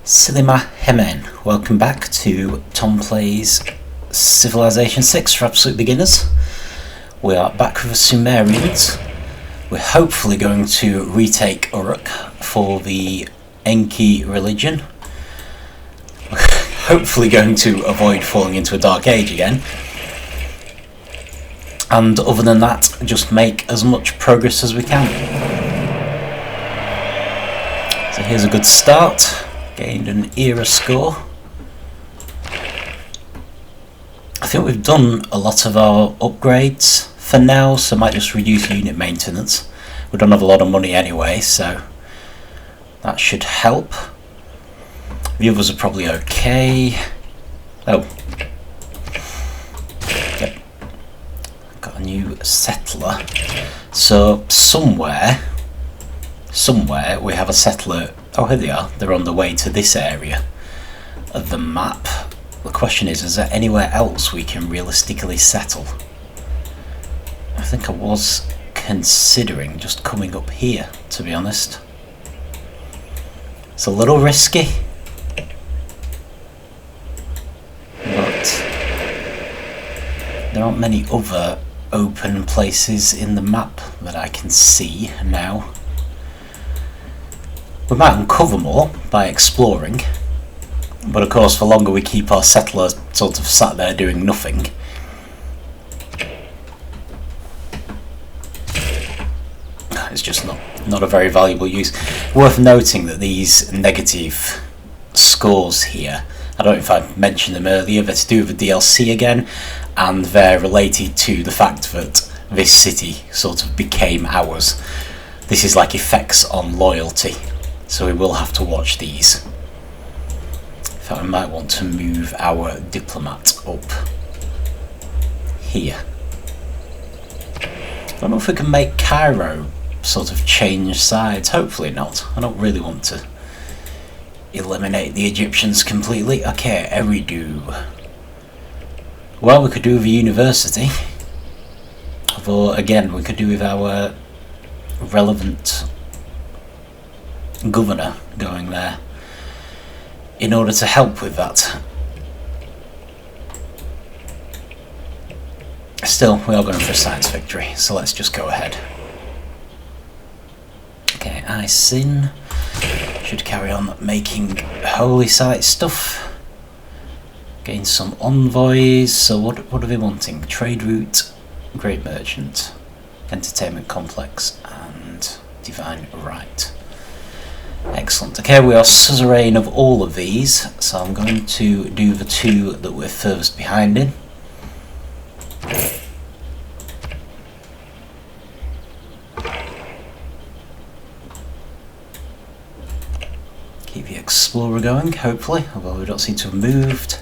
Silima Hemen, welcome back to Tom Plays Civilization 6 for absolute beginners. We are back with the Sumerians. We're hopefully going to retake Uruk for the Enki religion. We're hopefully going to avoid falling into a dark age again. And other than that, just make as much progress as we can. So here's a good start. Gained an era score. I think we've done a lot of our upgrades for now, so I might just reduce unit maintenance. We don't have a lot of money anyway, so that should help. The others are probably okay. Oh. Yep. Got a new settler. So somewhere we have a settler. Oh, here they are. They're on the way to this area of the map. The question is there anywhere else we can realistically settle? I think I was considering just coming up here, to be honest. It's a little risky, but there aren't many other open places in the map that I can see now. We might uncover more by exploring, but of course the longer we keep our settler sort of sat there doing nothing, it's just not a very valuable use. Worth noting that these negative scores here, I don't know if I mentioned them earlier, they're to do with the DLC again, and they're related to the fact that this city sort of became ours. This is like effects on loyalty. So we will have to watch these. In fact, I might want to move our diplomat up here. I don't know if we can make Cairo sort of change sides. Hopefully not. I don't really want to eliminate the Egyptians completely. Okay, Eridu. Well, we could do with a university. Although, again, we could do with our relevant governor going there in order to help with that. Still, we are going for a science victory, so let's just go ahead. Okay, I sin. Should carry on making holy site stuff. Gain some envoys. So what are they wanting? Trade route, great merchant, entertainment complex, and divine right. Excellent. Okay, we are suzerain of all of these, so I'm going to do the two that we're furthest behind in. Keep the explorer going, hopefully, although we don't seem to have moved.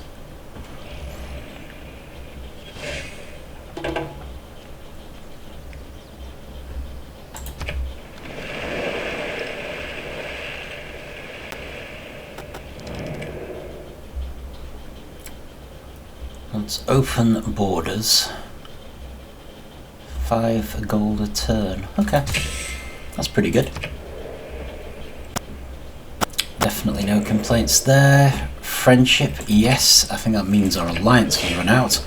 Let's open borders. 5 gold a turn. Okay, that's pretty good. Definitely no complaints there. Friendship, yes. I think that means our alliance has run out,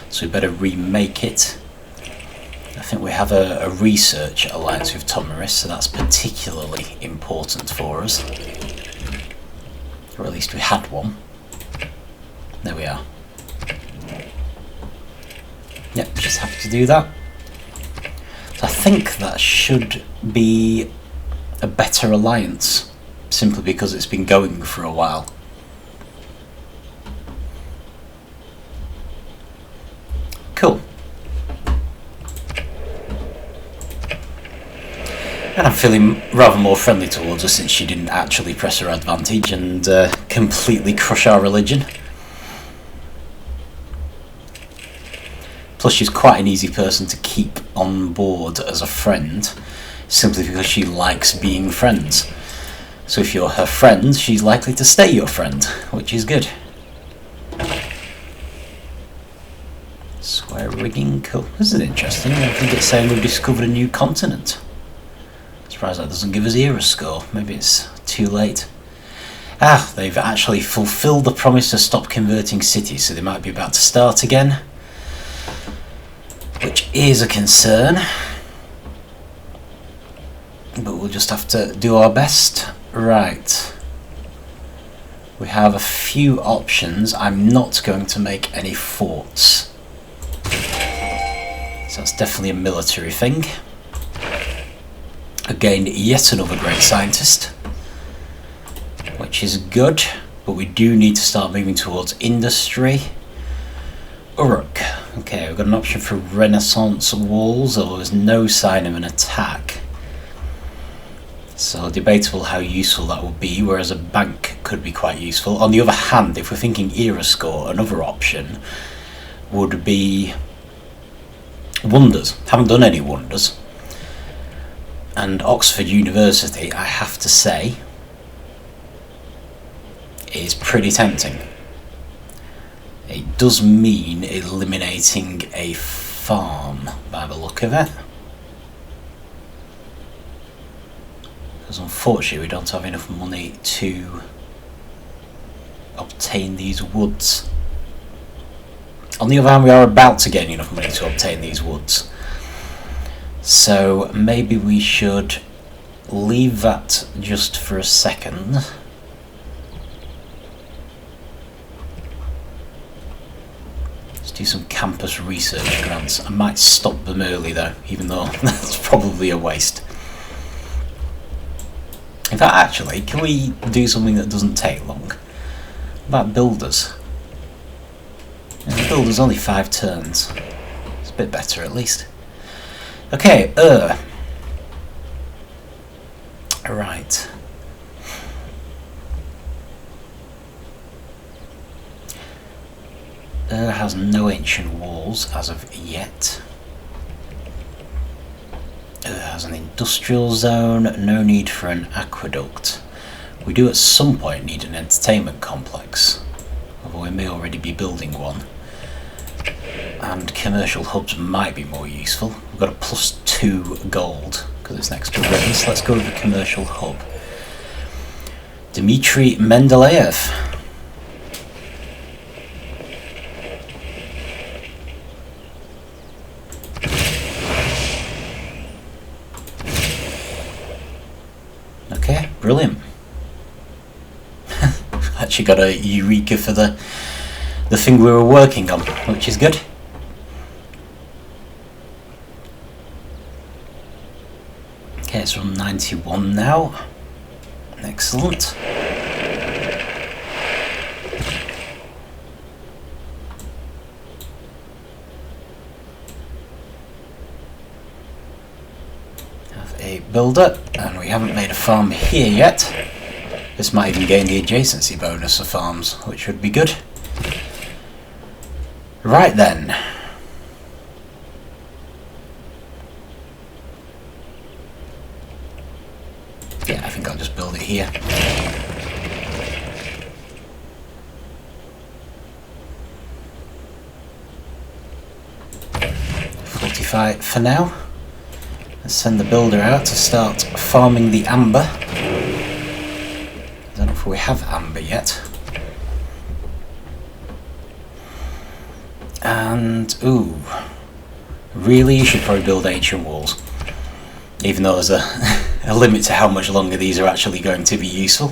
so we better remake it. I think we have a research alliance with Tomaris, so that's particularly important for us. Or at least we had one. There we are. Yep, just happy to do that. So I think that should be a better alliance, simply because it's been going for a while. Cool. And I'm feeling rather more friendly towards her since she didn't actually press her advantage and completely crush our religion. Plus, she's quite an easy person to keep on board as a friend, simply because she likes being friends. So if you're her friend, she's likely to stay your friend, which is good. Square rigging, cool. This is interesting. I think it's saying we've discovered a new continent. Surprised that doesn't give us era score. Maybe it's too late. Ah, they've actually fulfilled the promise to stop converting cities, so they might be about to start again, which is a concern, but we'll just have to do our best. Right, we have a few options. I'm not going to make any forts, so that's definitely a military thing. Again, yet another great scientist, which is good, but we do need to start moving towards industry. Uruk. Okay, we've got an option for Renaissance walls, although there's no sign of an attack. So debatable how useful that would be, whereas a bank could be quite useful. On the other hand, if we're thinking era score, another option would be wonders. Haven't done any wonders. And Oxford University, I have to say, is pretty tempting. It does mean eliminating a farm by the look of it, because unfortunately we don't have enough money to obtain these woods. On the other hand, we are about to get enough money to obtain these woods, so maybe we should leave that just for a second. Do some campus research grants. I might stop them early though, even though that's probably a waste. In fact, actually, can we do something that doesn't take long? About builders. Builders only 5 turns. It's a bit better at least. Okay, right. Has no ancient walls as of yet. Has an industrial zone, no need for an aqueduct. We do at some point need an entertainment complex, although we may already be building one. And commercial hubs might be more useful. We've got a +2 gold because it's next to Rivers. Let's go with the commercial hub. Dmitry Mendeleev. Okay, brilliant. Actually got a eureka for the thing we were working on, which is good. Okay, it's on 91 now. Excellent. Have a builder, and we haven't made a farm here yet. This might even gain the adjacency bonus of farms, which would be good. Right then. Yeah, I think I'll just build it here. Fortify it for now. Let's send the builder out to start farming the amber. I don't know if we have amber yet. And, ooh, really, you should probably build ancient walls. Even though there's a limit to how much longer these are actually going to be useful.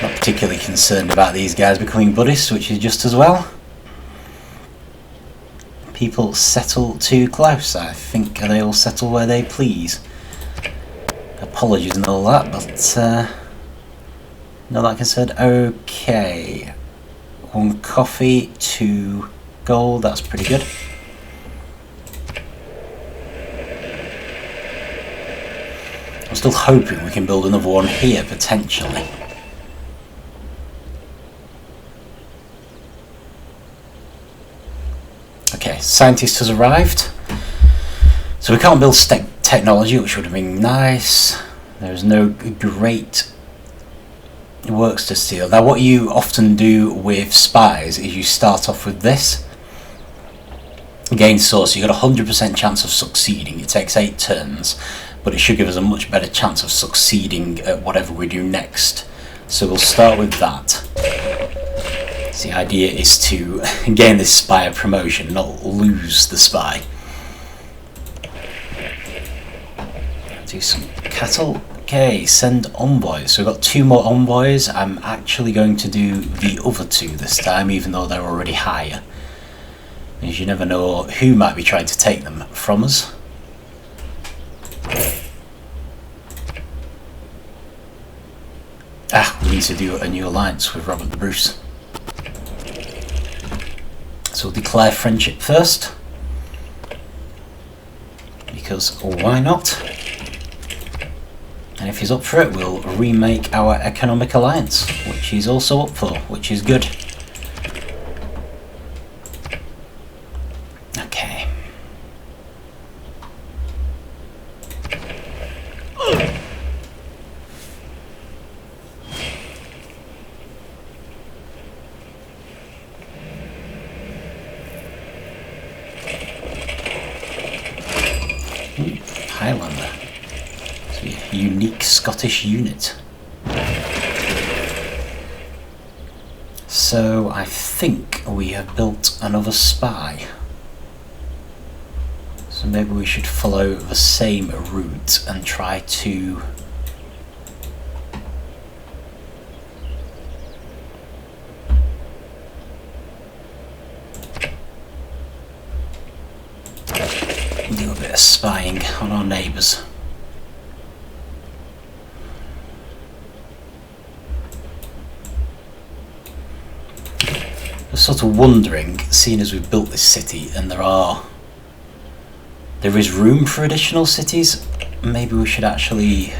Not particularly concerned about these guys becoming Buddhists, which is just as well. People settle too close. I think they will settle where they please. Apologies and all that, but not that concerned. Okay, 1 coffee, 2 gold. That's pretty good. I'm still hoping we can build another one here potentially. Okay, scientist has arrived. So we can't build technology, which would have been nice. There's no great works to steal. Now what you often do with spies is you start off with this. Gain source, you've got a 100% chance of succeeding. It takes 8 turns. but it should give us a much better chance of succeeding at whatever we do next. So we'll start with that. So the idea is to gain this spire promotion, not lose the spy. Do some cattle. Okay, send envoys. So we've got 2 more envoys. I'm actually going to do the other 2 this time, even though they're already higher. Because you never know who might be trying to take them from us. We need to do a new alliance with Robert the Bruce. So we'll declare friendship first. Because why not? And if he's up for it, we'll remake our economic alliance, which he's also up for, which is good. Okay. Highlander. It's a unique Scottish unit. So I think we have built another spy. So maybe we should follow the same route and try to do a bit of spying on our neighbours. I was sort of wondering, seeing as we've built this city and there is room for additional cities, maybe we should actually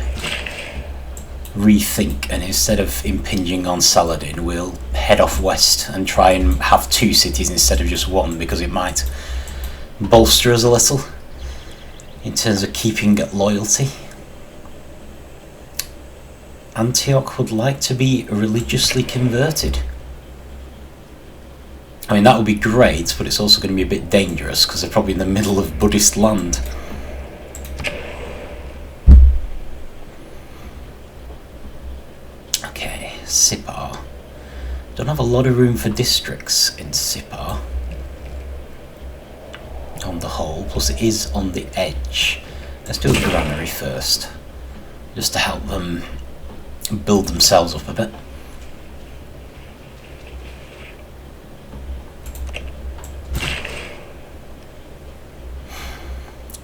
rethink, and instead of impinging on Saladin, we'll head off west and try and have 2 cities instead of just 1, because it might bolster us a little in terms of keeping loyalty. Antioch would like to be religiously converted. I mean, that would be great, but it's also going to be a bit dangerous because they're probably in the middle of Buddhist land. Okay, Sipar. Don't have a lot of room for districts in Sipar on the whole, plus it is on the edge. Let's do a granary first, just to help them build themselves up a bit.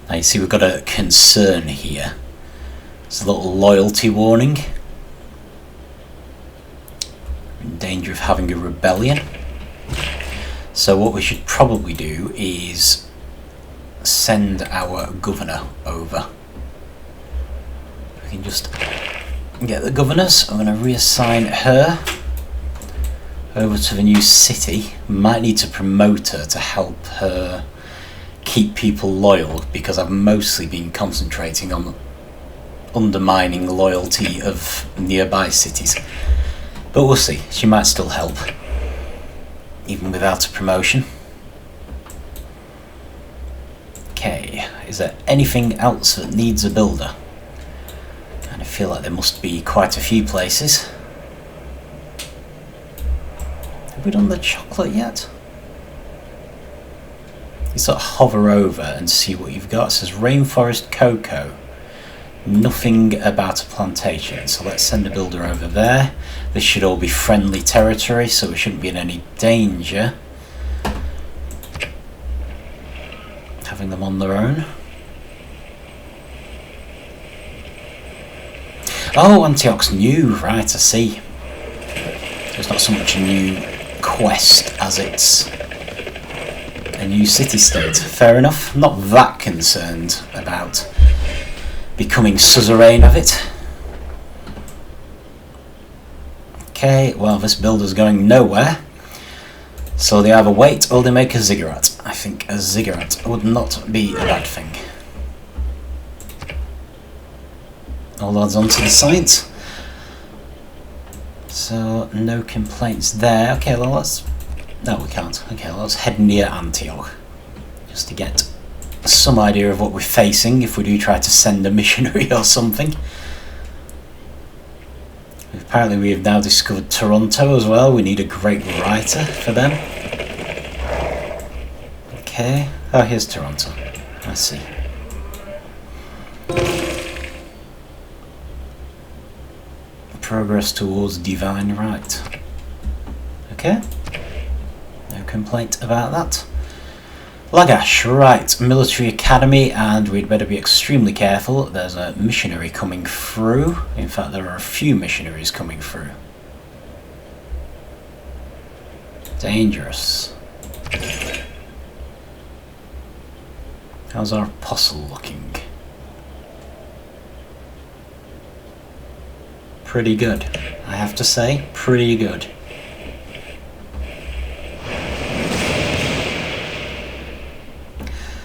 Now you see we've got a concern here. It's a little loyalty warning. We're in danger of having a rebellion. So what we should probably do is send our governor over. We can just get the governors. I'm going to reassign her over to the new city. Might need to promote her to help her keep people loyal, because I've mostly been concentrating on undermining the loyalty of nearby cities. But we'll see, she might still help, even without a promotion. Okay, is there anything else that needs a builder? I feel like there must be quite a few places. Have we done the chocolate yet? You sort of hover over and see what you've got. It says rainforest cocoa. Nothing about a plantation. So let's send a builder over there. This should all be friendly territory, so we shouldn't be in any danger having them on their own. Oh, Antioch's new, right, I see. So it's not so much a new quest as it's a new city-state. Fair enough. I'm not that concerned about becoming suzerain of it. Okay, well, this builder's going nowhere. So they either wait or they make a ziggurat. I think a ziggurat would not be a bad thing. All odds onto the site. So, no complaints there. Okay, well, let's... No, we can't. Okay, well, let's head near Antioch, just to get some idea of what we're facing if we do try to send a missionary or something. Apparently we have now discovered Toronto as well. We need a great writer for them. Okay. Oh, here's Toronto. I see. Progress towards divine right. Okay. No complaint about that. Lagash, right, military academy, and we'd better be extremely careful. There's a missionary coming through. In fact, there are a few missionaries coming through. Dangerous. How's our apostle looking? Pretty good, I have to say, pretty good.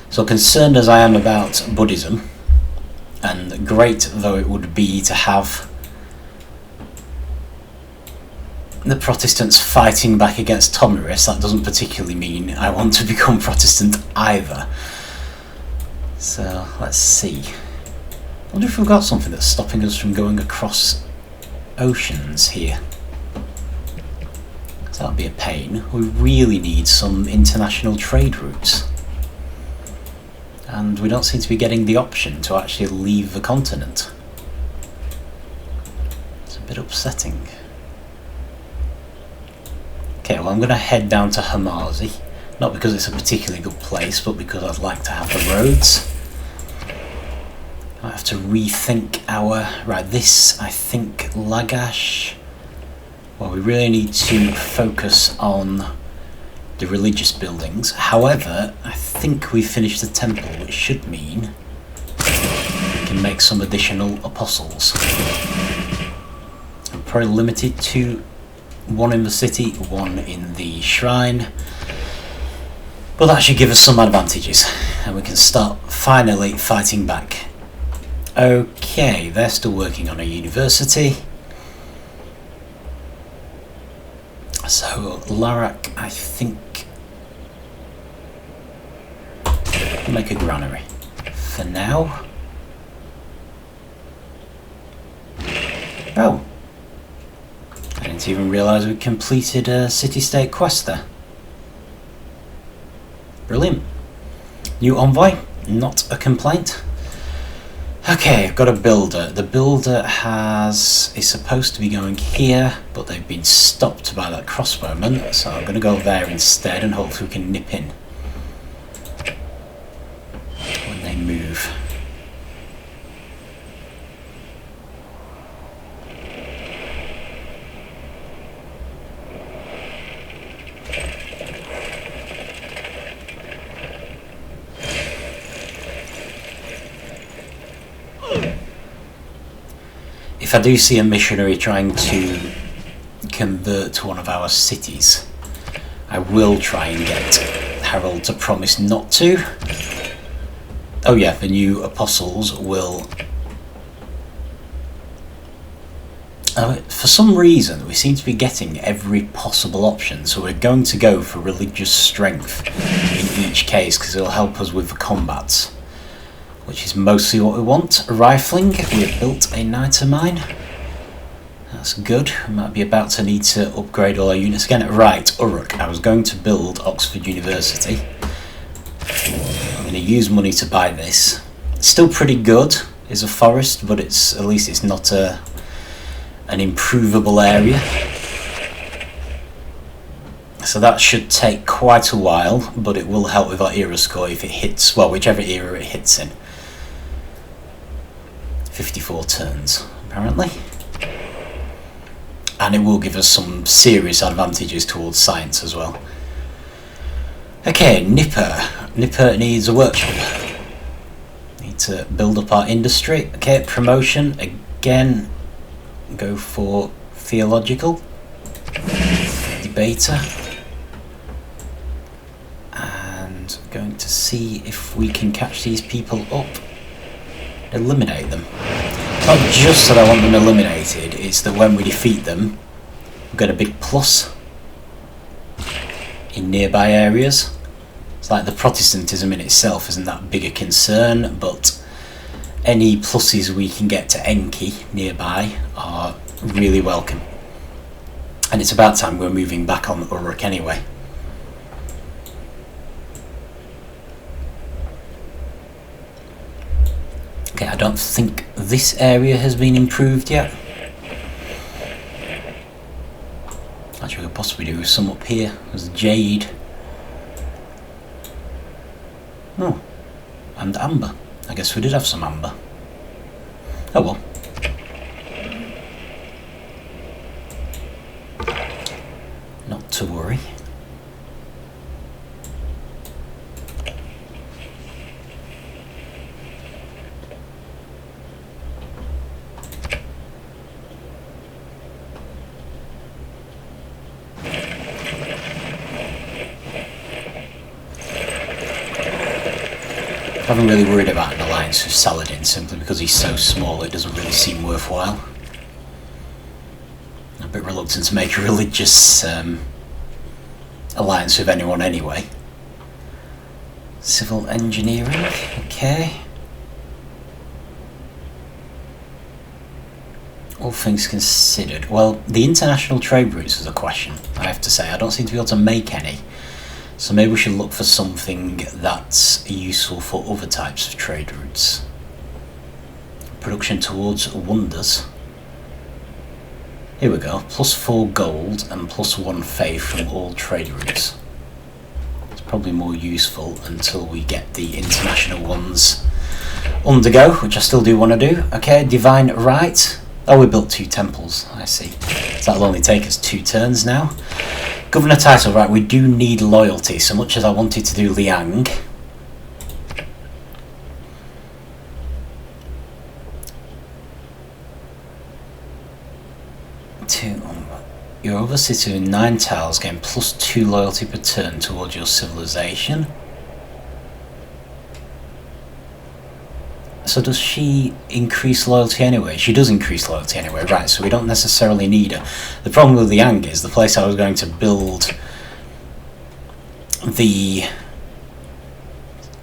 So concerned as I am about Buddhism, and great though it would be to have the Protestants fighting back against Tomyris, that doesn't particularly mean I want to become Protestant either. So let's see. I wonder if we've got something that's stopping us from going across oceans here. So that'd be a pain. We really need some international trade routes. And we don't seem to be getting the option to actually leave the continent. It's a bit upsetting. Okay, well I'm going to head down to Hamazi. Not because it's a particularly good place, but because I'd like to have the roads. I have to rethink our... Right, this, I think, Lagash... Well, we really need to focus on the religious buildings. However, I think we finished the temple, which should mean we can make some additional apostles. I'm probably limited to one in the city, one in the shrine. But that should give us some advantages, and we can start finally fighting back. Okay, they're still working on a university. So, Larak, I think, make a granary for now. Oh, I didn't even realise we completed a city-state quest there. Brilliant. New envoy, not a complaint. Okay, I've got a builder. The builder is supposed to be going here, but they've been stopped by that crossbowman, so I'm going to go there instead and hopefully we can nip in when they move. If I do see a missionary trying to convert one of our cities, I will try and get Harold to promise not to. Oh yeah, the new apostles will... for some reason, we seem to be getting every possible option, so we're going to go for religious strength in each case, because it'll help us with the combats. Which is mostly what we want. Rifling, we have built a knighter mine. That's good. We might be about to need to upgrade all our units again. Right, Uruk. I was going to build Oxford University. I'm going to use money to buy this. It's still pretty good. It's a forest, but it's at least it's not an improvable area. So that should take quite a while, but it will help with our era score if it hits, well, whichever era it hits in. 54 turns, apparently. And it will give us some serious advantages towards science as well. Okay, Nipper. Nipper needs a workshop. Need to build up our industry. Okay, promotion. Again, go for theological. Debater. And going to see if we can catch these people up. Eliminate them. Not just that I want them eliminated, it's that when we defeat them, we get a big plus in nearby areas. It's like the Protestantism in itself isn't that big a concern, but any pluses we can get to Enki nearby are really welcome. And it's about time we're moving back on Uruk anyway. Okay, I don't think this area has been improved yet. Actually, we could possibly do some up here. There's jade. Oh, and amber. I guess we did have some amber. Oh well. Not to worry. I haven't really worried about an alliance with Saladin simply because he's so small it doesn't really seem worthwhile. I'm a bit reluctant to make a religious alliance with anyone anyway. Civil engineering, okay. All things considered. Well, the international trade routes is a question, I have to say. I don't seem to be able to make any. So maybe we should look for something that's useful for other types of trade routes. Production towards wonders. Here we go. +4 gold and +1 faith from all trade routes. It's probably more useful until we get the international ones undergo, which I still do want to do. Okay, divine right. Oh, we built 2 temples, I see. So that'll only take us 2 turns now. Governor title, right, we do need loyalty, so much as I wanted to do Liang. Your other city with 9 tiles gain +2 loyalty per turn towards your civilization. So does she increase loyalty anyway? She does increase loyalty anyway, right, so we don't necessarily need her. The problem with Liang is the place I was going to build the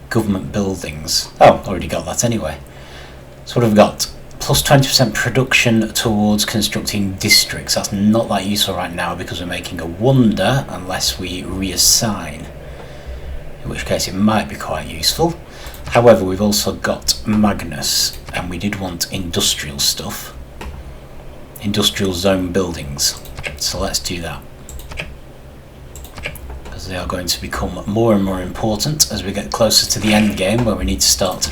government buildings. Oh, already got that anyway. So what have we got? +20% production towards constructing districts. That's not that useful right now because we're making a wonder unless we reassign. In which case it might be quite useful. However, we've also got Magnus, and we did want industrial stuff. Industrial zone buildings. So let's do that. Because they are going to become more and more important as we get closer to the end game where we need to start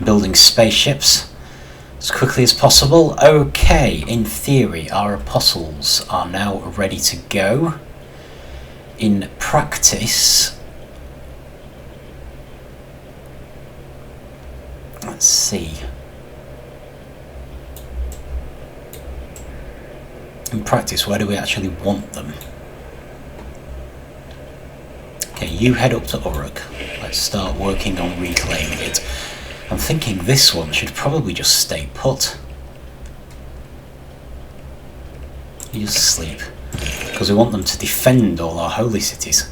building spaceships as quickly as possible. Okay, in theory, our apostles are now ready to go. In practice, let's see. In practice, where do we actually want them? Okay, you head up to Uruk. Let's start working on reclaiming it. I'm thinking this one should probably just stay put. You just sleep. Because we want them to defend all our holy cities.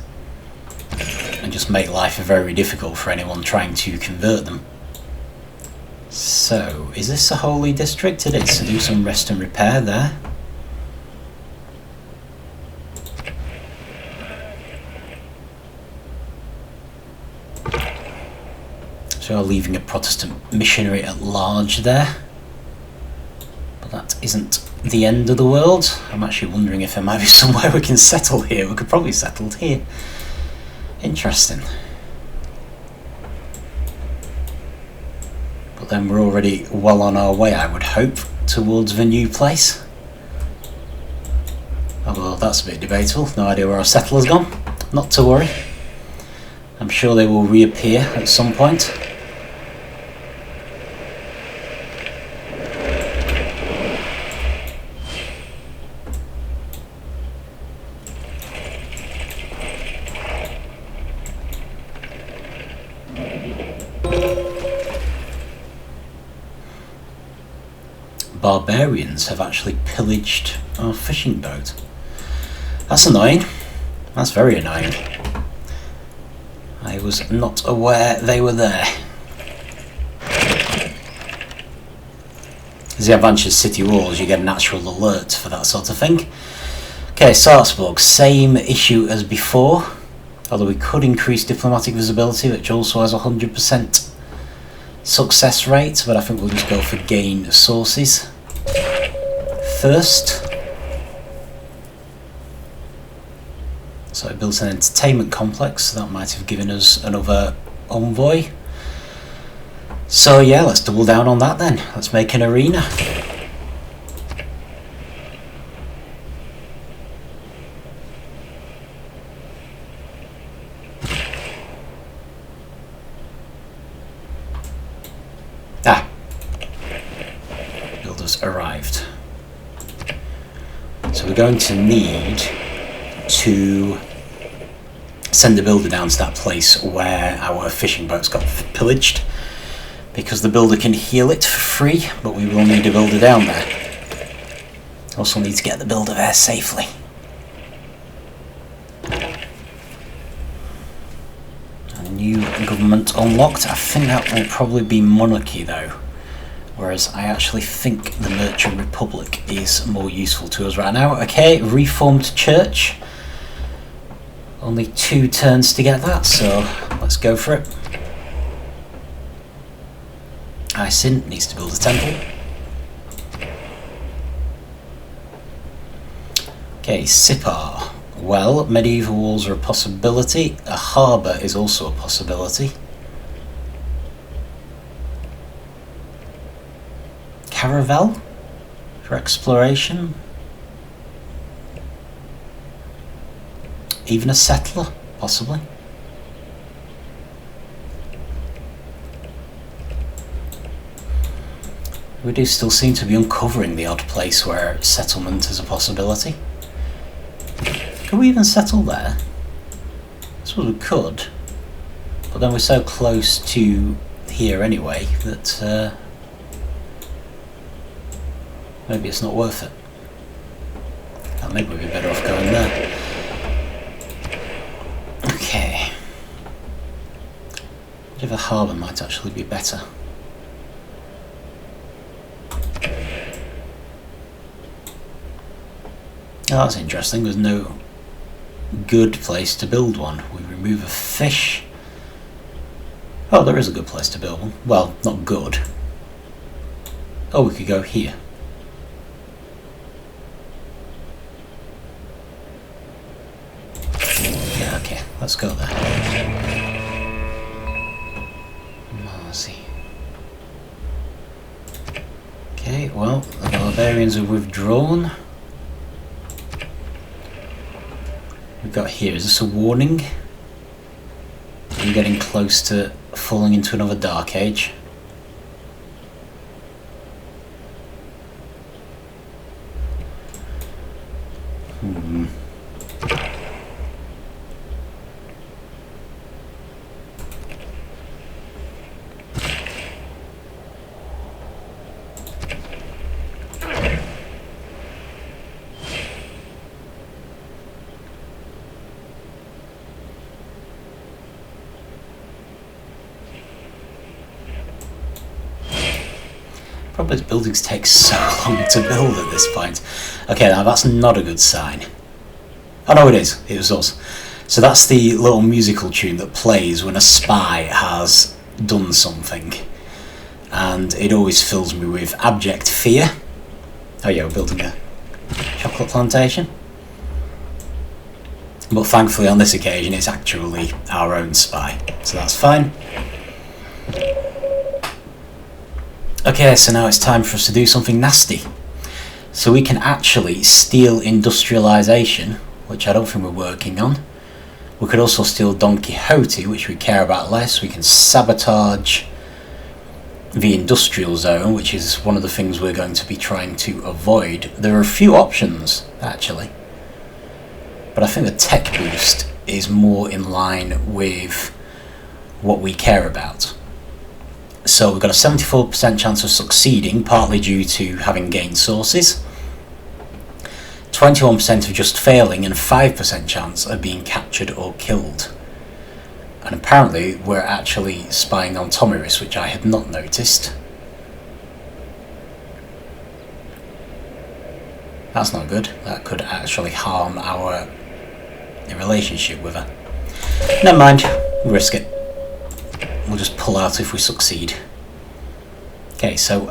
And just make life very difficult for anyone trying to convert them. So, is this a holy district? It is, so do some rest and repair there. So we're leaving a Protestant missionary at large there. But that isn't the end of the world. I'm actually wondering if there might be somewhere we can settle here. We could probably settle here. Interesting. But then we're already well on our way, I would hope, towards the new place. Although that's a bit debatable. No idea where our settler's gone. Not to worry. I'm sure they will reappear at some point. Barbarians have actually pillaged our fishing boat. That's annoying. That's very annoying. I I was not aware they were there. As you advance city walls, you get a natural alert for that sort of thing. Okay, Salzburg, same issue as before, although we could increase diplomatic visibility, which also has a 100% success rate, but I think we'll just go for gain sources first. So it built an entertainment complex, that might have given us another envoy. So yeah, let's double down on that then. Let's make an arena. Builders arrived. So we're going to need to send a builder down to that place where our fishing boats got pillaged, because the builder can heal it for free, but we will need a builder down there. Also need to get the builder there safely. A new government unlocked. I think that will probably be monarchy though, whereas I actually think the Merchant Republic is more useful to us right now. Okay, reformed church. Only 2 turns to get that, so let's go for it. Isin needs to build a temple. Okay, Sipar. Well, medieval walls are a possibility. A harbour is also a possibility. Caravel for exploration. Even a settler, possibly. We do still seem to be uncovering the odd place where settlement is a possibility. Could we even settle there? I suppose we could, but then we're so close to here anyway that maybe it's not worth it. And maybe we'd be better off going there. Okay. River Harbour might actually be better. Oh, that's interesting. There's no good place to build one. We remove a fish. Oh, there is a good place to build one. Well, not good. Oh, we could go here. Yeah, okay. Let's go there. Marzi. Okay, well, the barbarians have withdrawn. We've got here, is this a warning? I'm getting close to falling into another dark age. Probably buildings take so long to build at this point. Okay, now that's not a good sign. Oh no, it is. It was us. So that's the little musical tune that plays when a spy has done something. And it always fills me with abject fear. Oh yeah, we're building a chocolate plantation. But thankfully on this occasion it's actually our own spy. So that's fine. Okay, so now it's time for us to do something nasty. So we can actually steal industrialization, which I don't think we're working on. We could also steal Don Quixote, which we care about less. We can sabotage the industrial zone, which is one of the things we're going to be trying to avoid. There are a few options, actually. But I think the tech boost is more in line with what we care about. So we've got a 74% chance of succeeding, partly due to having gained sources, 21% of just failing, and 5% chance of being captured or killed. And apparently we're actually spying on Tomiris, which I had not noticed. That's not good. That could actually harm our relationship with her. Never mind, we'll risk it. We'll just pull out if we succeed. Okay, so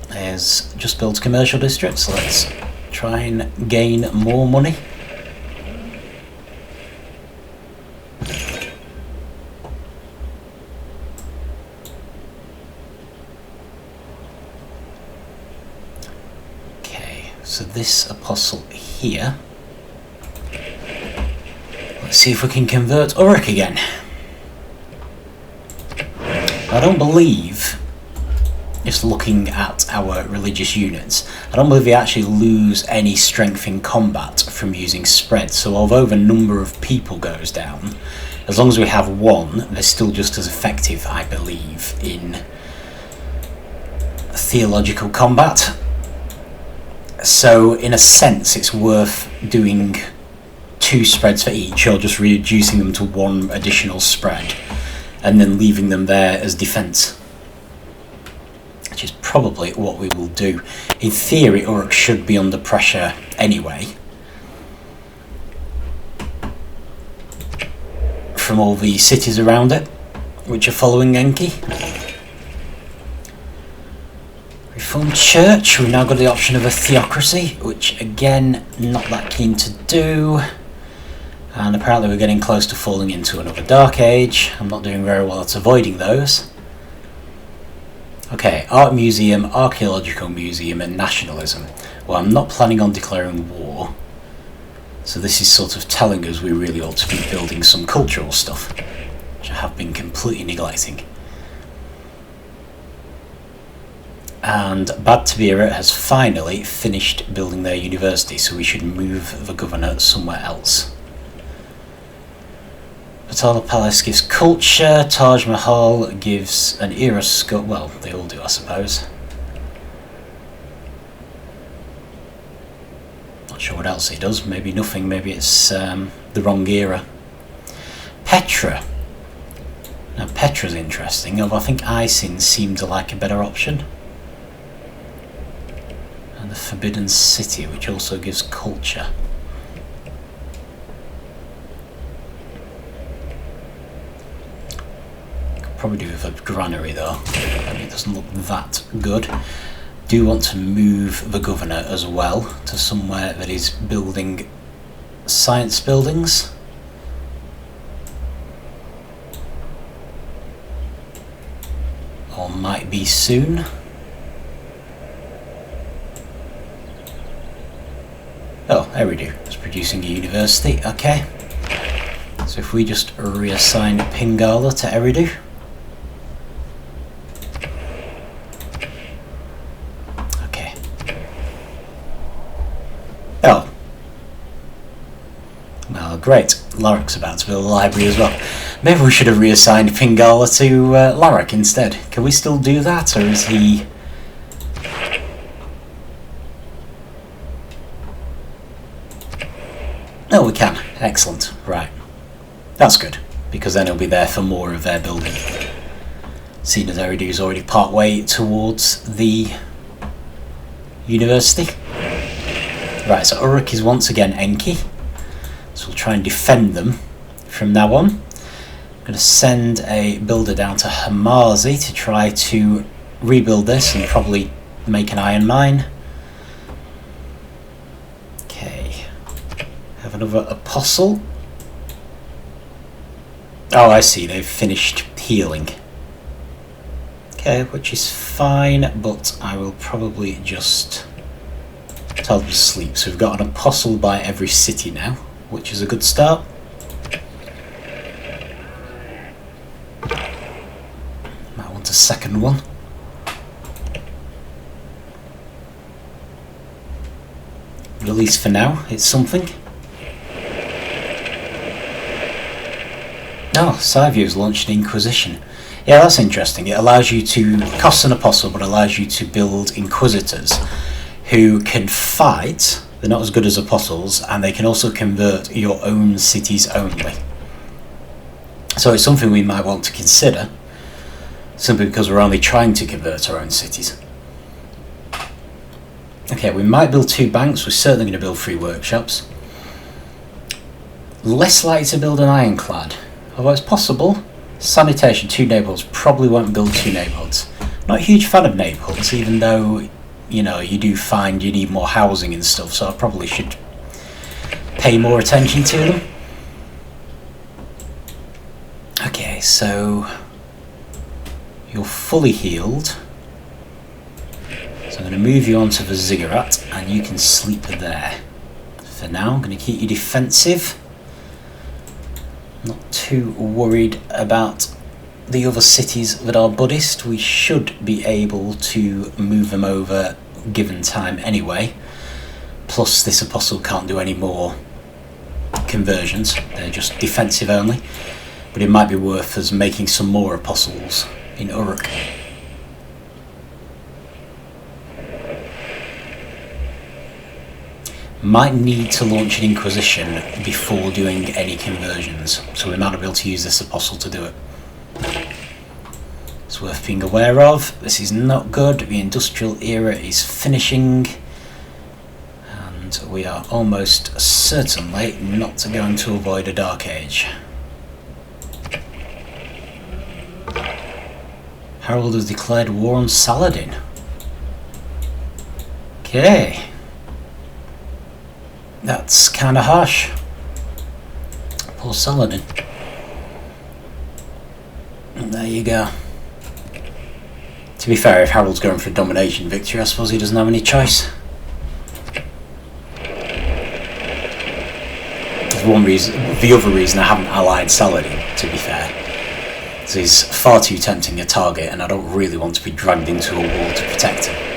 has just built commercial districts, so let's try and gain more money. So this apostle here, let's see if we can convert Uruk again. I don't believe, just looking at our religious units, I don't believe they actually lose any strength in combat from using spread. So although the number of people goes down, as long as we have one, they're still just as effective, I believe, in theological combat. So in a sense it's worth doing 2 spreads for each, or just reducing them to 1 additional spread and then leaving them there as defence, which is probably what we will do. In theory Uruk should be under pressure anyway from all the cities around it which are following Enki. Reformed Church, we've now got the option of a theocracy, which again, not that keen to do. And apparently we're getting close to falling into another Dark Age. I'm not doing very well at avoiding those. Okay, Art Museum, Archaeological Museum and Nationalism. Well, I'm not planning on declaring war. So this is sort of telling us we really ought to be building some cultural stuff, which I have been completely neglecting. And Bad Tabira has finally finished building their university, so we should move the governor somewhere else. Patala Palace gives culture, Taj Mahal gives an era sculpture, well, they all do I suppose. Not sure what else he does, maybe nothing, maybe it's the wrong era. Petra. Now Petra's interesting, although I think Isin seemed like a better option. The Forbidden City, which also gives culture. Could probably do with a granary though. I mean, it doesn't look that good. Do want to move the governor as well to somewhere that is building science buildings. Or might be soon. Oh, Eridu is producing a university, okay. So if we just reassign Pingala to Eridu. Okay. Oh. Well, great. Larrick's about to build a library as well. Maybe we should have reassigned Pingala to Larrick instead. Can we still do that, or is he... Oh, we can. Excellent. Right. That's good, because then he'll be there for more of their building. Seeing as Eridu's already part way towards the university. Right, so Uruk is once again Enki. So we'll try and defend them from now on. I'm going to send a builder down to Hamazi to try to rebuild this and probably make an iron mine. Another apostle. Oh, I see, they've finished healing. Okay, which is fine, but I will probably just tell them to sleep. So we've got an apostle by every city now, which is a good start. Might want a second one. But at least for now, it's something. Oh, Saivu's launched an Inquisition. Yeah, that's interesting. It allows you to cost an apostle, but allows you to build Inquisitors who can fight. They're not as good as apostles, and they can also convert your own cities only. So it's something we might want to consider, simply because we're only trying to convert our own cities. Okay, we might build 2 banks, we're certainly going to build 3 workshops. Less likely to build an ironclad, although it's possible. Sanitation, 2 neighbourhoods, probably won't build 2 neighbourhoods. Not a huge fan of neighbourhoods, even though, you know, you do find you need more housing and stuff, so I probably should pay more attention to them. Okay, so you're fully healed. So I'm going to move you onto the ziggurat and you can sleep there. For now, I'm going to keep you defensive. Not too worried about the other cities that are Buddhist. We should be able to move them over given time anyway. Plus this apostle can't do any more conversions, they're just defensive only. But it might be worth us making some more apostles in Uruk. Might need to launch an inquisition before doing any conversions, so we might not be able to use this apostle to do it. It's worth being aware of. This is not good. The industrial era is finishing, and we are almost certainly not going to avoid a dark age. Harold has declared war on Saladin. Okay. That's kind of harsh. Poor Saladin. And there you go. To be fair, if Harold's going for a domination victory, I suppose he doesn't have any choice. The other reason I haven't allied Saladin, to be fair, is he's far too tempting a target and I don't really want to be dragged into a war to protect him.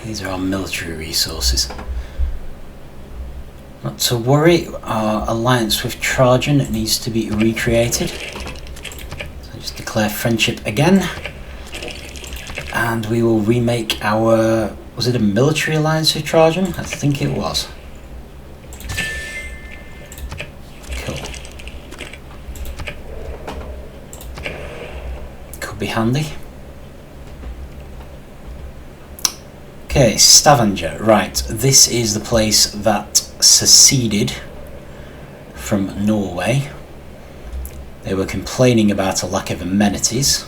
These are our military resources. Not to worry, our alliance with Trajan needs to be recreated. So just declare friendship again. And we will remake our... was it a military alliance with Trajan? I think it was. Cool. Could be handy. Okay, Stavanger, right, this is the place that seceded from Norway. They were complaining about a lack of amenities.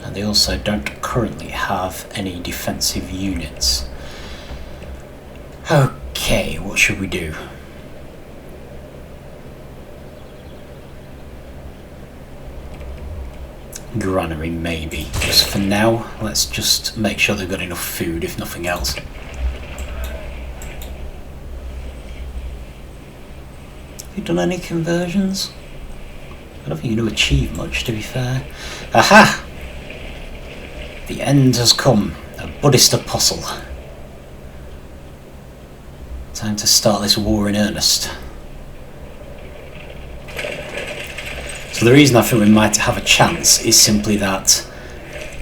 And they also don't currently have any defensive units. Okay, what should we do? Granary, maybe. Just for now, let's just make sure they've got enough food, if nothing else. Have you done any conversions? I don't think you're going to achieve much, to be fair. Aha! The end has come. A Buddhist apostle. Time to start this war in earnest. So the reason I think we might have a chance is simply that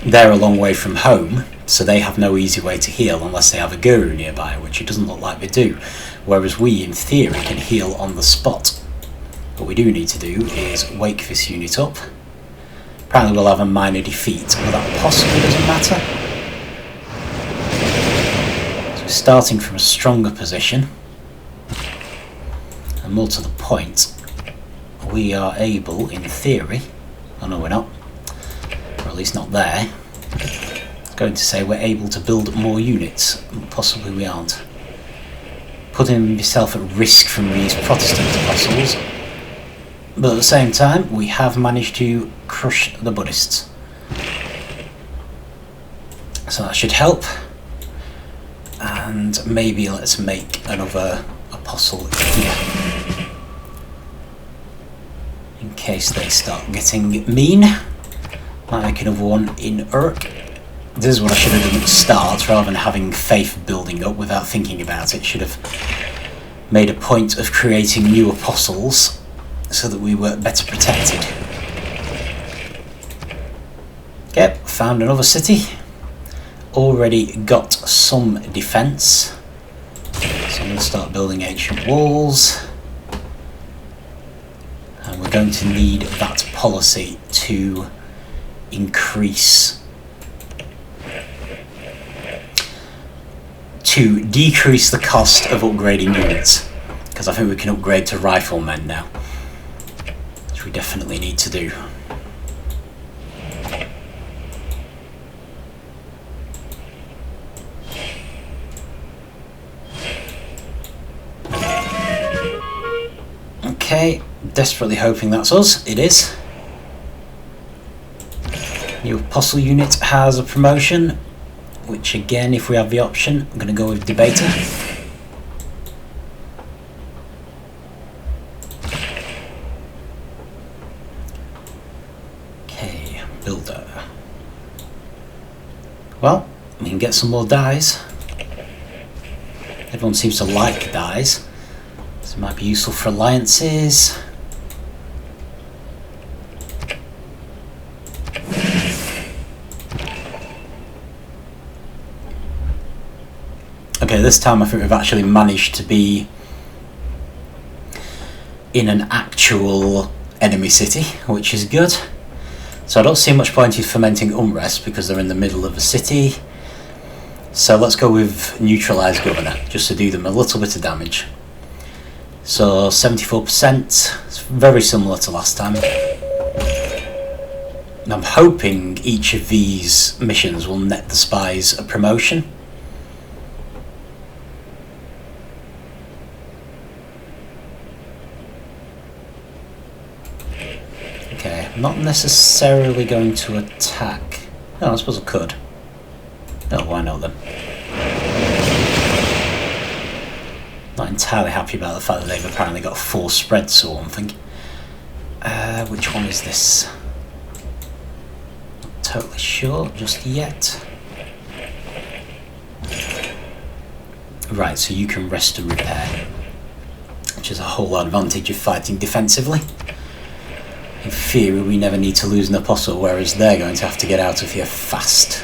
they're a long way from home, so they have no easy way to heal unless they have a guru nearby, which it doesn't look like they do. Whereas we, in theory, can heal on the spot. What we do need to do is wake this unit up. Apparently we'll have a minor defeat, but that possibly doesn't matter. So we're starting from a stronger position. And more to the point, we are able, in theory, oh no we're not, or at least not there, it's going to say we're able to build more units, possibly we aren't. Putting yourself at risk from these Protestant apostles, but at the same time we have managed to crush the Buddhists. So that should help. And maybe let's make another apostle here, in case they start getting mean. Might make another one in Uruk. This is what I should have done at the start, rather than having faith building up without thinking about it. Should have made a point of creating new apostles so that we were better protected. Okay, found another city. Already got some defence. So I'm going to start building ancient walls. And we're going to need that policy to decrease the cost of upgrading units, because I think we can upgrade to riflemen now, which we definitely need to do. Okay, desperately hoping that's us. It is. New apostle unit has a promotion, which again, if we have the option, I'm going to go with debater. Okay, builder. Well, we can get some more dies. Everyone seems to like dies, so it might be useful for alliances. Okay, this time I think we've actually managed to be in an actual enemy city, which is good. So I don't see much point in fomenting unrest because they're in the middle of a city. So let's go with neutralise governor, just to do them a little bit of damage. So 74%, it's very similar to last time. And I'm hoping each of these missions will net the spies a promotion. Okay, I'm not necessarily going to attack. No, I suppose I could. No, why not then? Not entirely happy about the fact that they've apparently got 4 spreads or something. Which one is this? Not totally sure just yet. Right, so you can rest and repair, which is a whole advantage of fighting defensively. In theory, we never need to lose an apostle, whereas they're going to have to get out of here fast.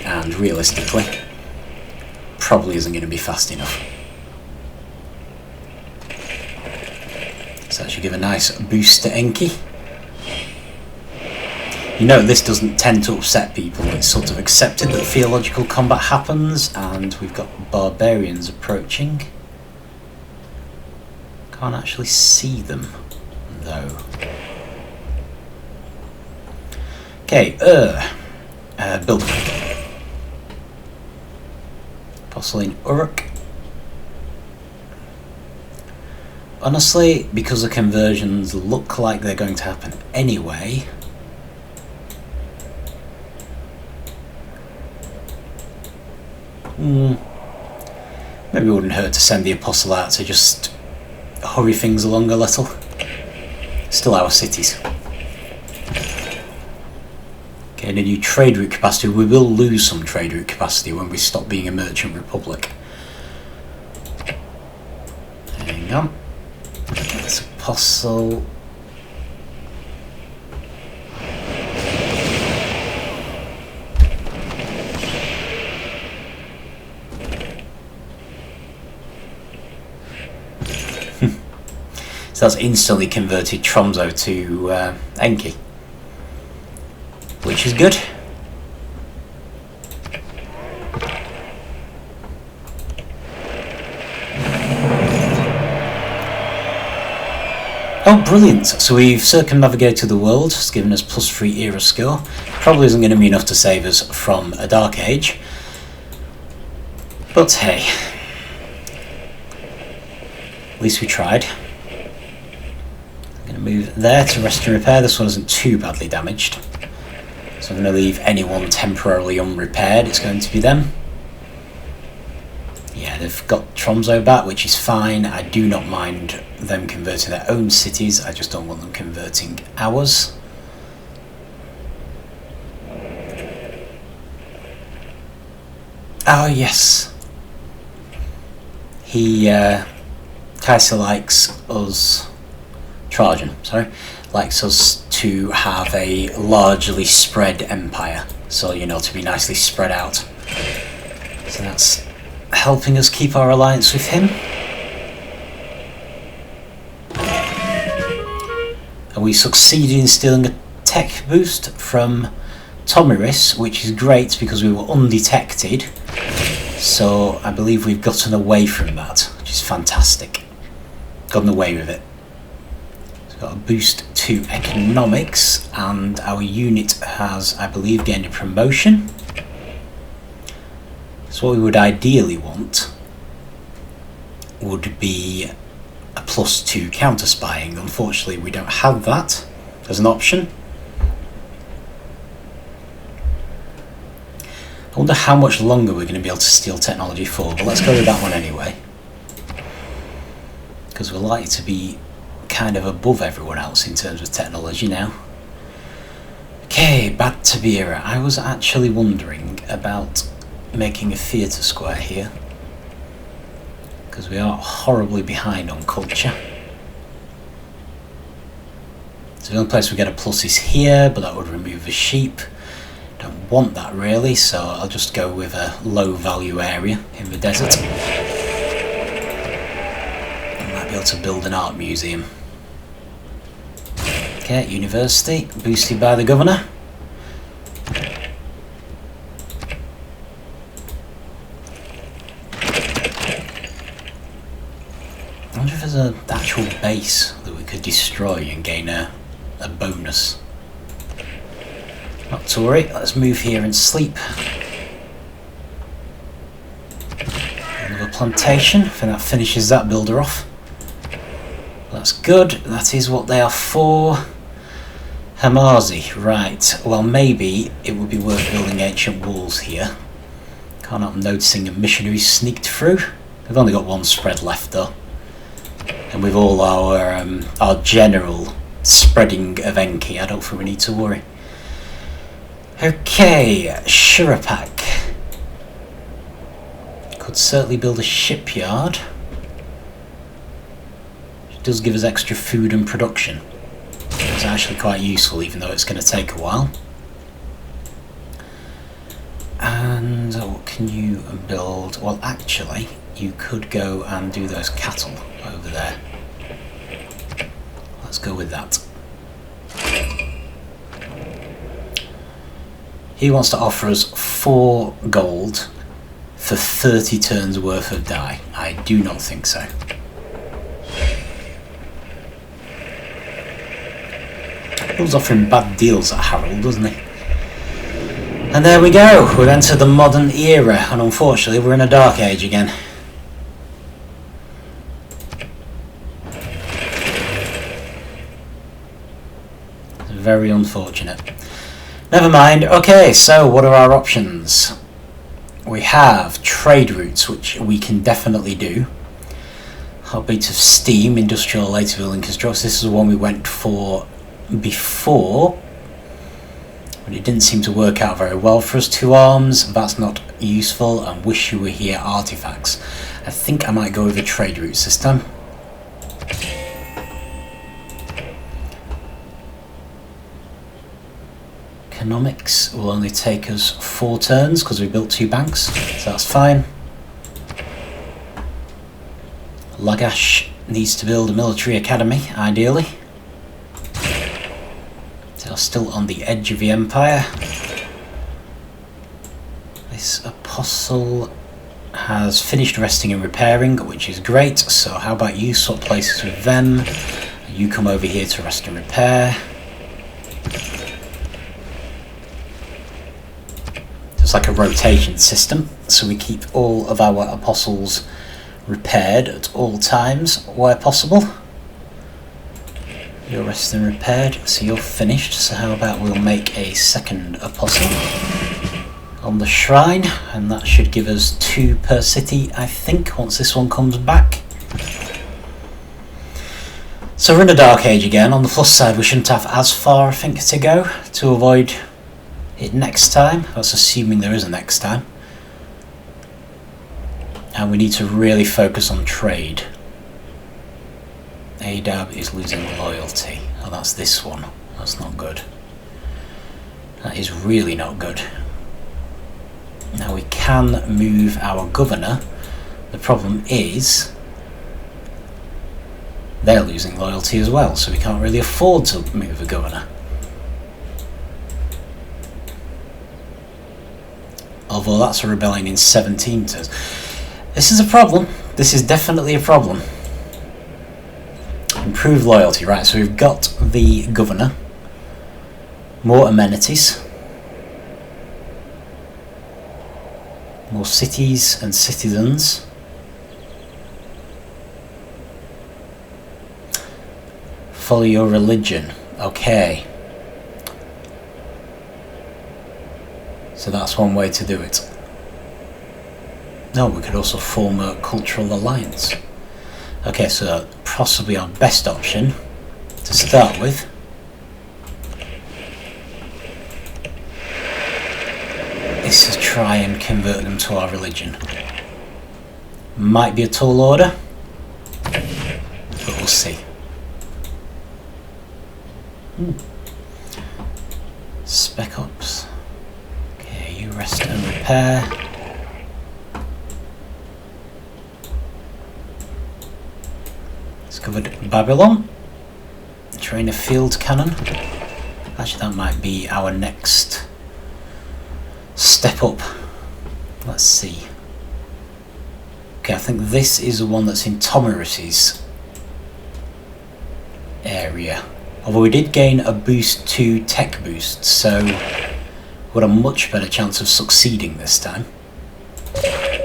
And realistically, probably isn't going to be fast enough. So that should give a nice boost to Enki. You know, this doesn't tend to upset people. It's sort of accepted that theological combat happens, and we've got barbarians approaching. Can't actually see them, though. Okay, building. Apostle in Uruk. Honestly, because the conversions look like they're going to happen anyway, maybe it wouldn't hurt to send the apostle out to just hurry things along a little. Still our cities. Okay, and a new trade route capacity. We will lose some trade route capacity when we stop being a merchant republic. Hang on. Get this apostle. So that's instantly converted Tromso to Enki, which is good. Oh, brilliant. So we've circumnavigated the world. It's given us +3 era score. Probably isn't going to be enough to save us from a dark age. But hey, at least we tried. I'm going to move there to rest and repair. This one isn't too badly damaged. So I'm going to leave anyone temporarily unrepaired. It's going to be them. Yeah, they've got Tromso back, which is fine. I do not mind them converting their own cities, I just don't want them converting ours. Oh yes, Kaiser likes us, Trajan, sorry, likes us to have a largely spread empire, so you know, to be nicely spread out. So that's helping us keep our alliance with him. And we succeeded in stealing a tech boost from Tomiris, which is great because we were undetected. So I believe we've gotten away from that, which is fantastic. Gotten away with it. So we've got a boost to economics, and our unit has, I believe, gained a promotion. So what we would ideally want would be a +2 counter spying. Unfortunately, we don't have that as an option. I wonder how much longer we're going to be able to steal technology for, but let's go with that one anyway. Because we're likely to be kind of above everyone else in terms of technology now. Okay, Bad Tabira. I was actually wondering about making a theatre square here, because we are horribly behind on culture. So the only place we get a plus is here, but that would remove the sheep. Don't want that really, so I'll just go with a low value area in the desert. I might be able to build an art museum. Okay, university, boosted by the governor. I wonder if there's an actual base that we could destroy and gain a bonus. Not to worry, let's move here and sleep. Another plantation, I think that finishes that builder off. That's good, that is what they are for. Hamazi, right, well maybe it would be worth building ancient walls here. Can't help noticing a missionary sneaked through. We've only got one spread left though. And with all our general spreading of Enki, I don't think we need to worry. Okay, Shurapak. Could certainly build a shipyard. It does give us extra food and production. It's actually quite useful, even though it's going to take a while. And what can you build? Well, actually, you could go and do those cattle over there. Let's go with that. He wants to offer us 4 gold for 30 turns worth of dye. I do not think so. He was offering bad deals at Harold, doesn't he? And there we go, we've entered the modern era, and unfortunately we're in a dark age again. Very unfortunate. Never mind. Okay, so what are our options? We have trade routes, which we can definitely do. Heartbeat of Steam, Industrial Later Building Construction. This is the one we went for before, but it didn't seem to work out very well for us. 2 arms, that's not useful, and Wish You Were Here artifacts. I think I might go with the trade routes this time. Economics will only take us 4 turns because we built 2 banks, so that's fine. Lagash needs to build a military academy, ideally. They are still on the edge of the empire. This apostle has finished resting and repairing, which is great, so how about you swap places with them? You come over here to rest and repair. It's like a rotation system, so we keep all of our apostles repaired at all times where possible. You're rested and repaired, so you're finished, so how about we'll make a second apostle. on the shrine, and that should give us 2 per city, I think, once this one comes back. So we're in a dark age again. On the plus side, we shouldn't have as far, I think, to go to avoid it next time. That's assuming there is a next time. And we need to really focus on trade. Adab is losing loyalty. Oh, that's this one. That's not good. That is really not good. Now we can move our governor. The problem is they're losing loyalty as well, so we can't really afford to move a governor. Although that's a rebellion in 17 turns. This is a problem. This is definitely a problem. Improve loyalty, right, so we've got the governor. More amenities. More cities and citizens. Follow your religion. Okay. So that's one way to do it. No, we could also form a cultural alliance. Okay, so possibly our best option to start with is to try and convert them to our religion. Might be a tall order, but we'll see. Spec Ops. Okay, you rest and repair. Discovered Babylon. Train a field cannon. Actually, that might be our next step up. Let's see. Okay, I think this is the one that's in Tomarus's area. Although we did gain a boost to tech boost, so we've got a much better chance of succeeding this time.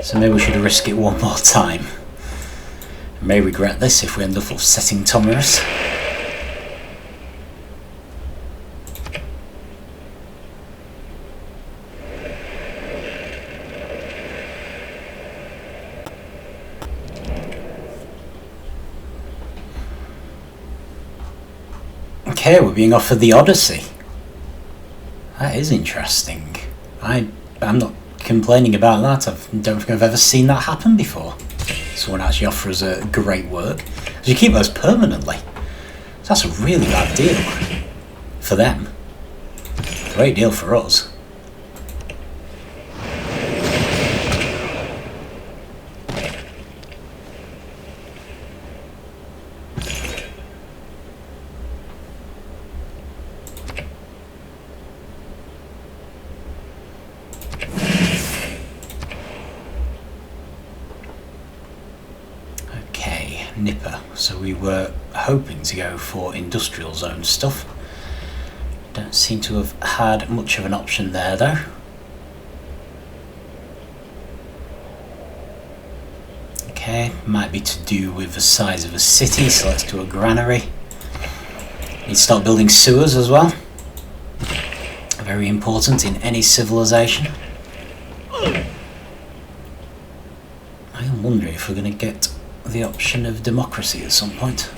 So maybe we should risk it one more time. I may regret this if we end up upsetting Tomarus. Okay, we're being offered the Odyssey. That is interesting. I'm not complaining about that. I don't think I've ever seen that happen before. Someone actually offers a great work. You keep those permanently. So that's a really bad deal for them. Great deal for us. Nipper, so we were hoping to go for industrial zone stuff. Don't seem to have had much of an option there though. Okay, might be to do with the size of a city, so let's do a granary. Need to start building sewers as well. Very important in any civilization. I am wondering if we're going to get the option of democracy at some point.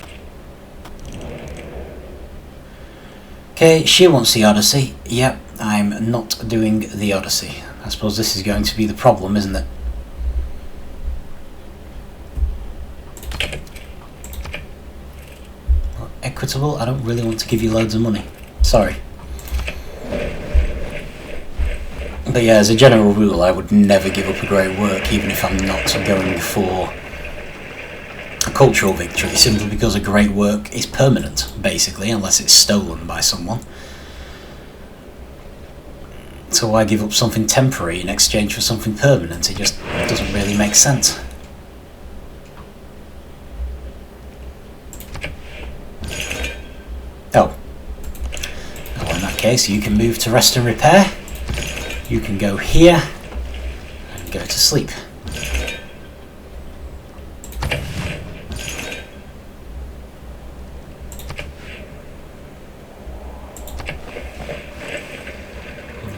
Okay, she wants the Odyssey. Yep, I'm not doing the Odyssey. I suppose this is going to be the problem, isn't it? Well, equitable, I don't really want to give you loads of money. Sorry. But yeah, as a general rule, I would never give up a great work, even if I'm not going for a cultural victory, simply because a great work is permanent, basically, unless it's stolen by someone. So why give up something temporary in exchange for something permanent? It just doesn't really make sense. Oh. Well, in that case, you can move to rest and repair. You can go here and go to sleep.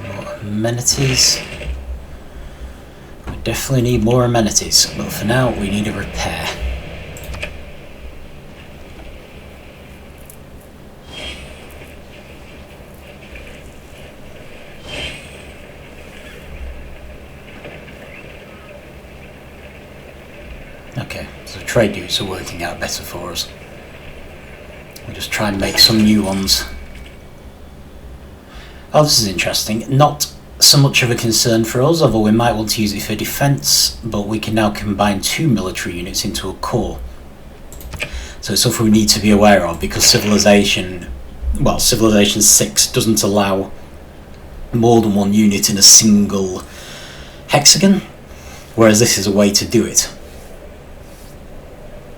More amenities. definitely need more amenities, but for now we need a repair. Okay, so trade routes are working out better for us. We'll just try and make some new ones. Oh, this is interesting. Not so much of a concern for us, although we might want to use it for defence, but we can now combine 2 military units into a core. So it's something we need to be aware of, because Civilization 6 doesn't allow more than 1 unit in a single hexagon, whereas this is a way to do it.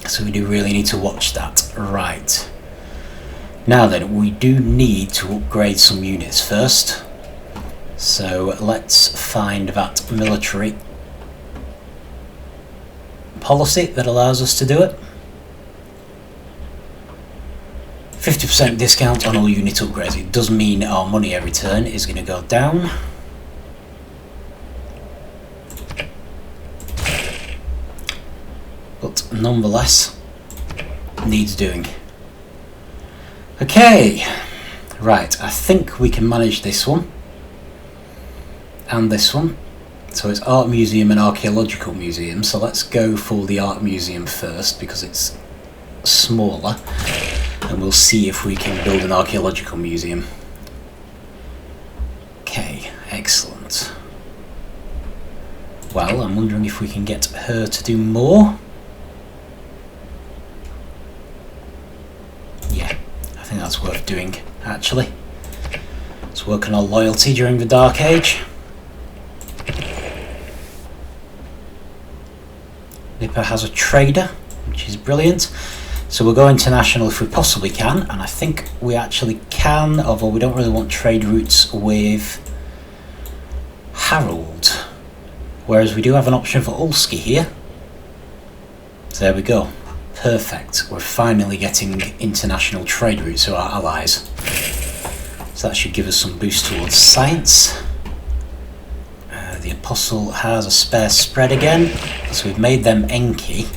So we do really need to watch that. Right. Now then, we do need to upgrade some units first. So let's find that military policy that allows us to do it. 50% discount on all unit upgrades. It does mean our money every turn is going to go down. But nonetheless, needs doing. Okay, right, I think we can manage this one and this one. So it's Art Museum and Archaeological Museum, so let's go for the Art Museum first because it's smaller, and we'll see if we can build an Archaeological Museum. Okay, excellent. Well, I'm wondering if we can get her to do more. I think that's worth doing, actually. Let's work on our loyalty during the Dark Age. Nipper has a trader, which is brilliant. So we'll go international if we possibly can, and I think we actually can, although we don't really want trade routes with Harold. Whereas we do have an option for Ulski here. So there we go. Perfect. We're finally getting international trade routes to our allies. So that should give us some boost towards science. The Apostle has a spare spread again. So we've made them Enki.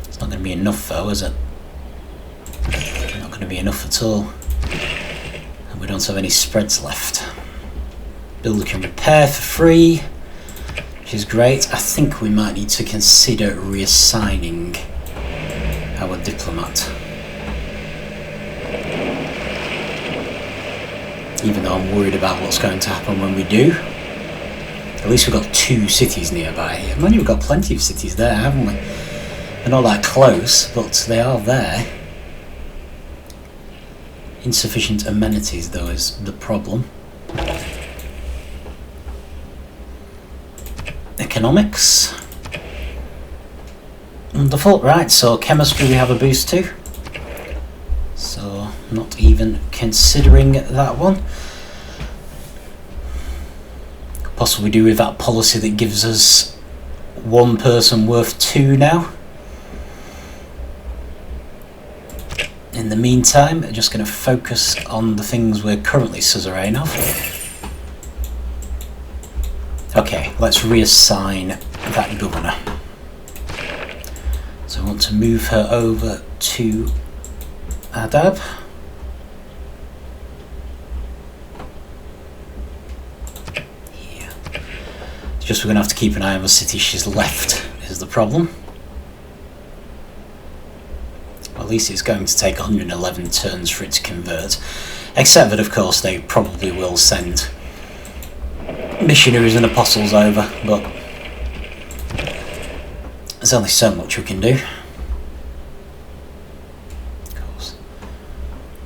It's not going to be enough though, is it? Not going to be enough at all. And we don't have any spreads left. Builder can repair for free, which is great. I think we might need to consider reassigning our diplomat. Even though I'm worried about what's going to happen when we do. At least we've got 2 cities nearby. I mean, we've got plenty of cities there, haven't we? They're not that close, but they are there. Insufficient amenities, though, is the problem. Economics. Wonderful. Right, so chemistry we have a boost to. So, not even considering that one. Could possibly do with that policy that gives us 1 person worth 2 now. In the meantime, I'm just going to focus on the things we're currently suzerain of. Okay, let's reassign that governor. So I want to move her over to Adab. Here. It's just we're going to have to keep an eye on the city she's left, is the problem. Well, at least it's going to take 111 turns for it to convert. Except that, of course, they probably will send missionaries and apostles over, but there's only so much we can do. Of course.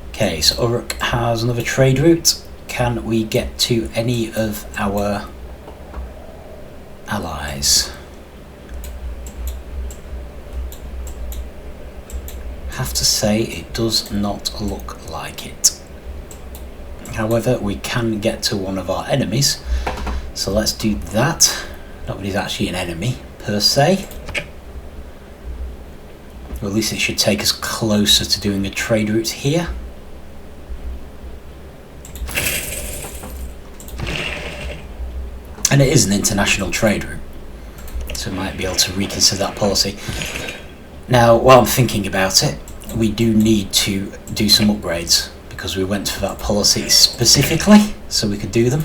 Okay, so Uruk has another trade route. Can we get to any of our allies? Have to say it does not look like it. However, we can get to one of our enemies, so let's do that. Nobody's actually an enemy per se. Or at least it should take us closer to doing a trade route here. And it is an international trade route, so we might be able to reconsider that policy. Now, while I'm thinking about it, we do need to do some upgrades, because we went for that policy specifically so we could do them.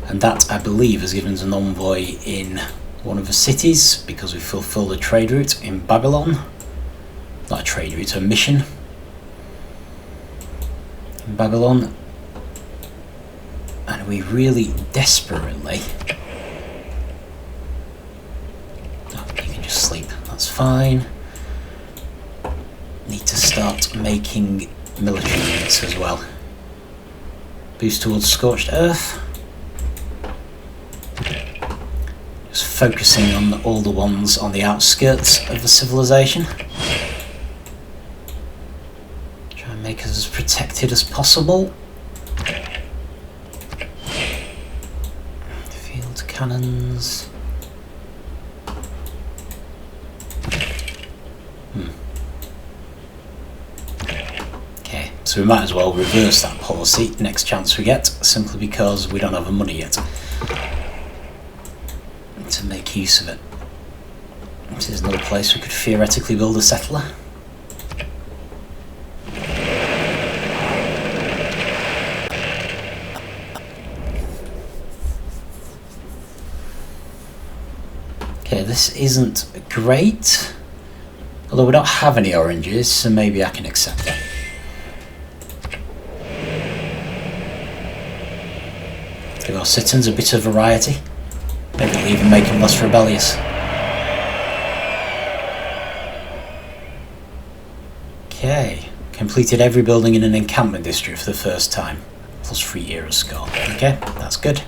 And that, I believe, has given us an envoy in one of the cities, because we fulfilled a trade route in Babylon. Not a trade route, a mission in Babylon. And we really desperately... Oh, you can just sleep, that's fine. Need to start making military units as well. Boost towards Scorched Earth. Just focusing on all the ones on the outskirts of the civilization. Try and make us as protected as possible. Field cannons. Okay, so we might as well reverse that policy next chance we get, simply because we don't have the money yet to make use of it. This is another place we could theoretically build a settler. Okay, this isn't great, although we don't have any oranges, so maybe I can accept that. Give our citizens a bit of variety. Maybe it'll even make them less rebellious. Okay, completed every building in an encampment district for the first time. Plus 3 era score. Okay, that's good.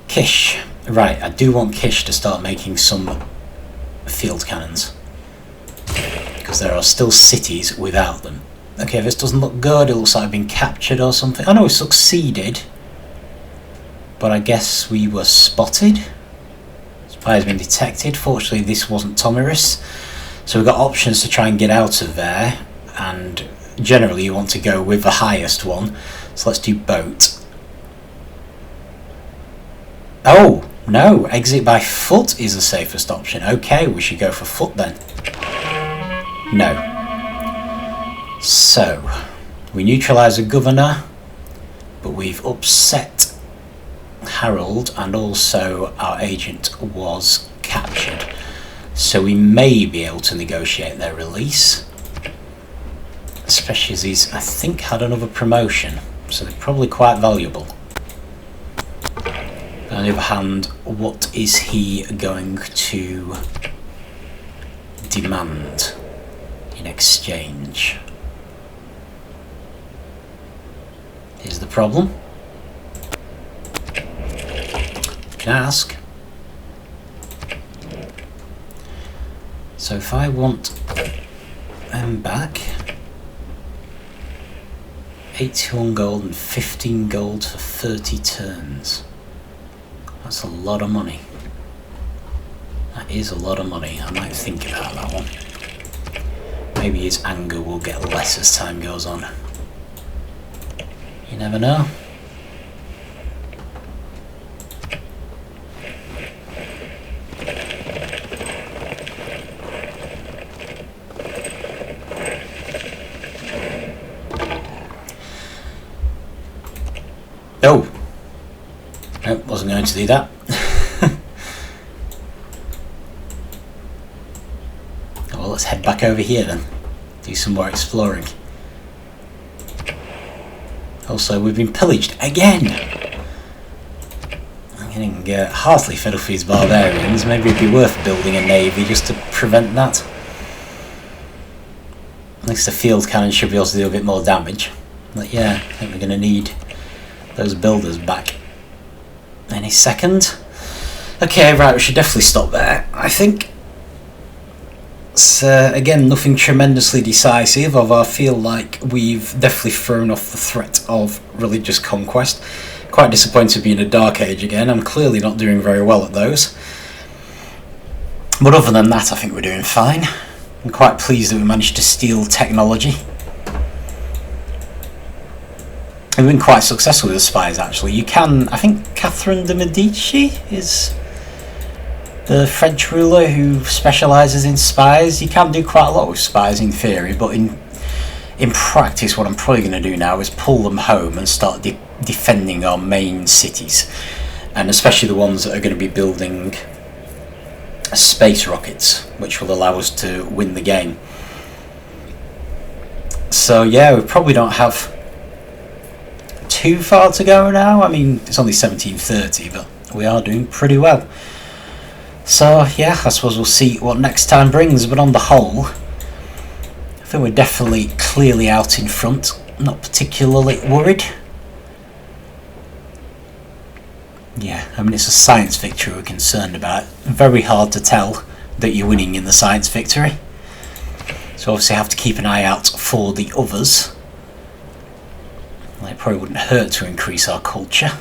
Kish. Right, I do want Kish to start making some field cannons, because there are still cities without them. Okay, this doesn't look good. It looks like I've been captured or something. I know we succeeded, but I guess we were spotted. Spy has been detected. Fortunately, this wasn't Tomiris, so we've got options to try and get out of there, and generally you want to go with the highest one. So let's do boat. Oh, no, exit by foot is the safest option. Okay, we should go for foot then. No. So, we neutralise the governor, but we've upset Harold, and also our agent was captured. So we may be able to negotiate their release, especially as he's, I think, had another promotion, so they're probably quite valuable. On the other hand, what is he going to demand in exchange? Here's the problem. Can I ask? So if I want them back, 81 gold and 15 gold for 30 turns. That's a lot of money. That is a lot of money. I might think about that one. Maybe his anger will get less as time goes on. You never know. Oh! Nope, wasn't going to do that. Well, let's head back over here then. Do some more exploring. Also, we've been pillaged again! I'm getting heartily fed up with these barbarians. Maybe it'd be worth building a navy just to prevent that. At least the field cannon should be able to do a bit more damage. But yeah, I think we're going to need those builders back any second. Okay, right, we should definitely stop there, I think. It's, again, nothing tremendously decisive, although I feel like we've definitely thrown off the threat of religious conquest. Quite disappointed being a Dark Age again. I'm clearly not doing very well at those. But other than that, I think we're doing fine. I'm quite pleased that we managed to steal technology. We've been quite successful with the spies, actually. You can, I think Catherine de Medici is the French ruler who specialises in spies. You can do quite a lot with spies in theory, but in practice what I'm probably going to do now is pull them home and start defending our main cities, and especially the ones that are going to be building space rockets, which will allow us to win the game. So yeah, we probably don't have too far to go now. I mean, it's only 1730, but we are doing pretty well. So yeah, I suppose we'll see what next time brings, but on the whole, I think we're definitely clearly out in front. Not particularly worried. Yeah, I mean, it's a science victory we're concerned about. Very hard to tell that you're winning in the science victory. So obviously I have to keep an eye out for the others. It probably wouldn't hurt to increase our culture.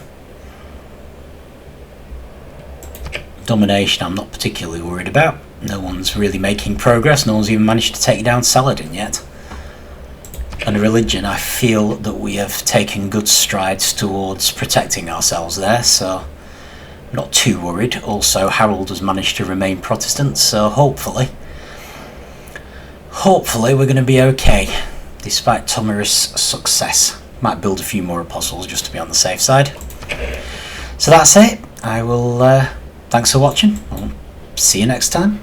Domination I'm not particularly worried about. No one's really making progress. No one's even managed to take down Saladin yet. And religion, I feel that we have taken good strides towards protecting ourselves there, so I'm not too worried. Also, Harold has managed to remain Protestant, so hopefully we're going to be okay, despite Tomira's success. Might build a few more apostles just to be on the safe side. So that's it. I will, thanks for watching. I'll see you next time.